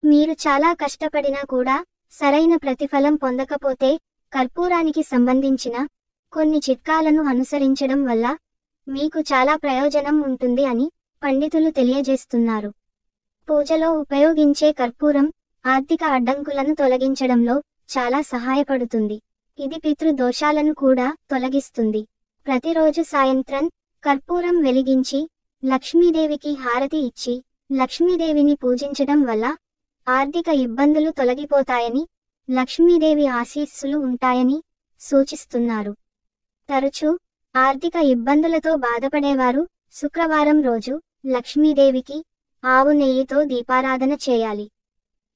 మీరు చాలా కష్టపడినా కూడా సరైన ప్రతిఫలం పొందకపోతే కర్పూరానికి సంబంధించిన కొన్ని చిట్కాలను అనుసరించడం వల్ల మీకు చాలా ప్రయోజనం ఉంటుంది అని పండితులు తెలియజేస్తున్నారు. పూజలో ఉపయోగించే కర్పూరం ఆర్థిక అడ్డంకులను తొలగించడంలో చాలా సహాయపడుతుంది. ఇది పితృ దోషాలను కూడా తొలగిస్తుంది. ప్రతిరోజు సాయంత్రం కర్పూరం వెలిగించి లక్ష్మీదేవికి హారతి ఇచ్చి లక్ష్మీదేవిని పూజించడం వల్ల ఆర్థిక ఇబ్బందులు తొలగిపోతాయని, లక్ష్మీదేవి ఆశీస్సులు ఉంటాయని సూచిస్తున్నారు. తరచూ ఆర్థిక ఇబ్బందులతో బాధపడేవారు శుక్రవారం రోజు లక్ష్మీదేవికి ఆవు నెయ్యితో దీపారాధన చేయాలి.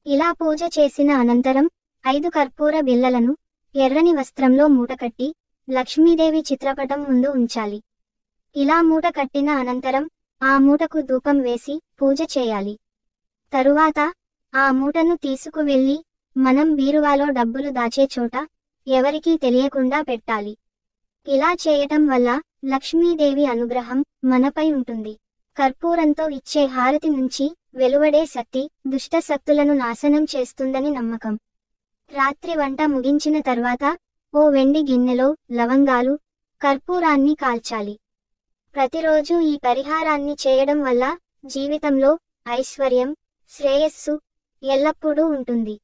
ఇలా పూజ చేసిన అనంతరం 5 కర్పూర బిళ్ళలను ఎర్రని వస్త్రంలో మూటకట్టి లక్ష్మీదేవి చిత్రపటం ముందు ఉంచాలి. ఇలా మూట కట్టిన అనంతరం ఆ మూటకు ధూపం వేసి పూజ చేయాలి. తరువాత ఆ మూటను తీసుకువెళ్లి మనం బీరువాలో డబ్బులు దాచే చోట ఎవరికీ తెలియకుండా పెట్టాలి. ఇలా చేయటం వల్ల లక్ష్మీదేవి అనుగ్రహం మనపై ఉంటుంది. కర్పూరంతో ఇచ్చే హారతి నుంచి వెలువడే శక్తి దుష్ట శక్తులను నాశనం చేస్తుందని నమ్మకం. రాత్రి వంట ముగించిన తర్వాత ఓ వెండి గిన్నెలో లవంగాలు, కర్పూరాన్ని కాల్చాలి. ప్రతిరోజు ఈ పరిహారాన్ని చేయడం వల్ల జీవితంలో ఐశ్వర్యం, శ్రేయస్సు ఎల్లప్పుడూ ఉంటుంది.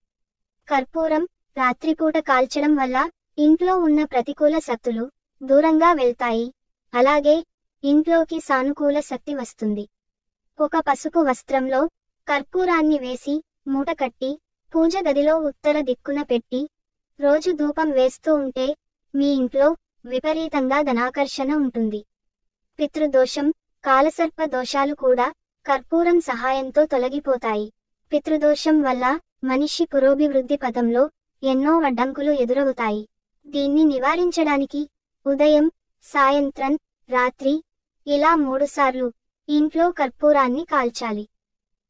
కర్పూరం రాత్రిపూట కాల్చడం వల్ల ఇంట్లో ఉన్న ప్రతికూల శక్తులు దూరంగా వెళ్తాయి. అలాగే ఇంట్లోకి సానుకూల శక్తి వస్తుంది. ఒక పసుపు వస్త్రంలో కర్పూరాన్ని వేసి మూట కట్టి పూజ గదిలో ఉత్తర దిక్కున పెట్టి రోజు ధూపం వేస్తూ ఉంటే మీ ఇంట్లో విపరీతంగా ధనాకర్షణ ఉంటుంది. పితృదోషం, కాలసర్ప దోషాలు కూడా కర్పూరం సహాయంతో తొలగిపోతాయి. పితృదోషం వల్ల మనిషి పురోభివృద్ధి పథంలో ఎన్నో అడ్డంకులు ఎదురవుతాయి. దీన్ని నివారించడానికి ఉదయం, సాయంత్రం, రాత్రి ఇలా 3 సార్లు ఇంట్లో కర్పూరాన్ని కాల్చాలి.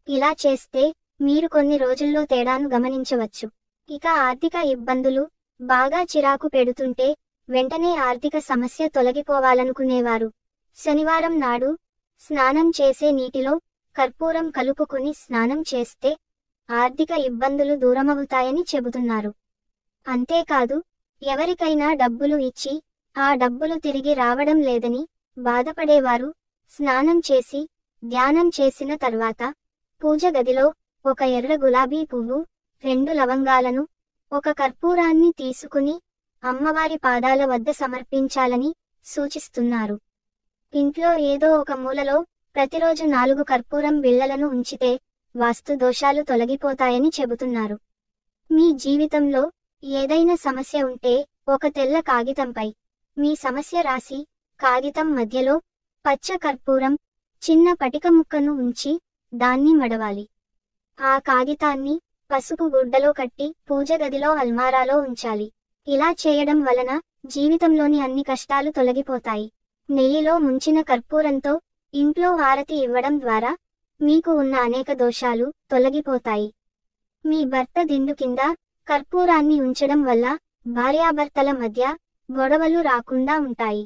ఇలా చేస్తే మీరు కొన్ని రోజుల్లో తేడాను గమనించవచ్చు. ఇక ఆర్థిక ఇబ్బందులు బాగా చిరాకు పెడుతుంటే వెంటనే ఆర్థిక సమస్య తొలగిపోవాలనుకునేవారు శనివారం నాడు స్నానం చేసే నీటిలో కర్పూరం కలుపుకుని స్నానం చేస్తే ఆర్థిక ఇబ్బందులు దూరమవుతాయని చెబుతున్నారు. అంతేకాదు, ఎవరికైనా డబ్బులు ఇచ్చి ఆ డబ్బులు తిరిగి రావడం లేదని బాధపడేవారు స్నానం చేసి ధ్యానం చేసిన తర్వాత పూజ గదిలో ఒక ఎర్ర గులాబీ పువ్వు, 2 లవంగాలను, ఒక కర్పూరాన్ని తీసుకుని అమ్మవారి పాదాల వద్ద సమర్పించాలని సూచిస్తున్నారు. ఇంట్లో ఏదో ఒక మూలలో ప్రతిరోజు 4 కర్పూరం బిళ్ళలను ఉంచితే వాస్తు దోషాలు తొలగిపోతాయని చెబుతున్నారు. మీ జీవితంలో ఏదైనా సమస్య ఉంటే ఒక తెల్ల కాగితంపై మీ సమస్య రాసి కాగితం మధ్యలో పచ్చ కర్పూరం, చిన్న పటిక ముక్కను ఉంచి దాన్ని మడవాలి. ఆ కాగితాన్ని పసుపు గుడ్డలో కట్టి పూజ గదిలో అల్మారాలో ఉంచాలి. ఇలా చేయడం వలన జీవితంలోని అన్ని కష్టాలు తొలగిపోతాయి. నెయ్యిలో ముంచిన కర్పూరంతో ఇంట్లో హారతి ఇవ్వడం ద్వారా మీకు ఉన్న అనేక దోషాలు తొలగిపోతాయి. మీ భర్త దిండు కింద కర్పూరాన్ని ఉంచడం వల్ల భార్యాభర్తల మధ్య గొడవలు రాకుండా ఉంటాయి.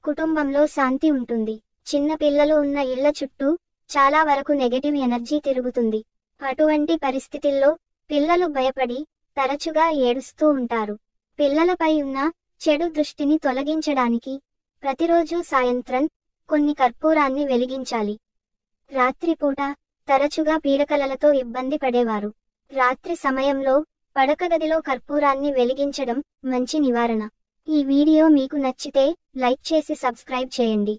కుటుంబంలో శాంతి ఉంటుంది. చిన్న పిల్లలు ఉన్న ఇళ్ల చుట్టూ చాలా వరకు నెగటివ్ ఎనర్జీ తిరుగుతుంది. అటువంటి పరిస్థితుల్లో పిల్లలు భయపడి తరచుగా ఏడుస్తూ ఉంటారు. పిల్లలపై ఉన్న చెడు దృష్టిని తొలగించడానికి ప్రతిరోజు సాయంత్రం కొన్ని కర్పూరాన్ని వెలిగించాలి. రాత్రిపూట తరచుగా పీడకలలతో ఇబ్బంది పడేవారు రాత్రి సమయంలో పడకగదిలో కర్పూరాన్ని వెలిగించడం మంచి నివారణ. ఈ వీడియో మీకు నచ్చితే లైక్ చేసి సబ్స్క్రైబ్ చేయండి.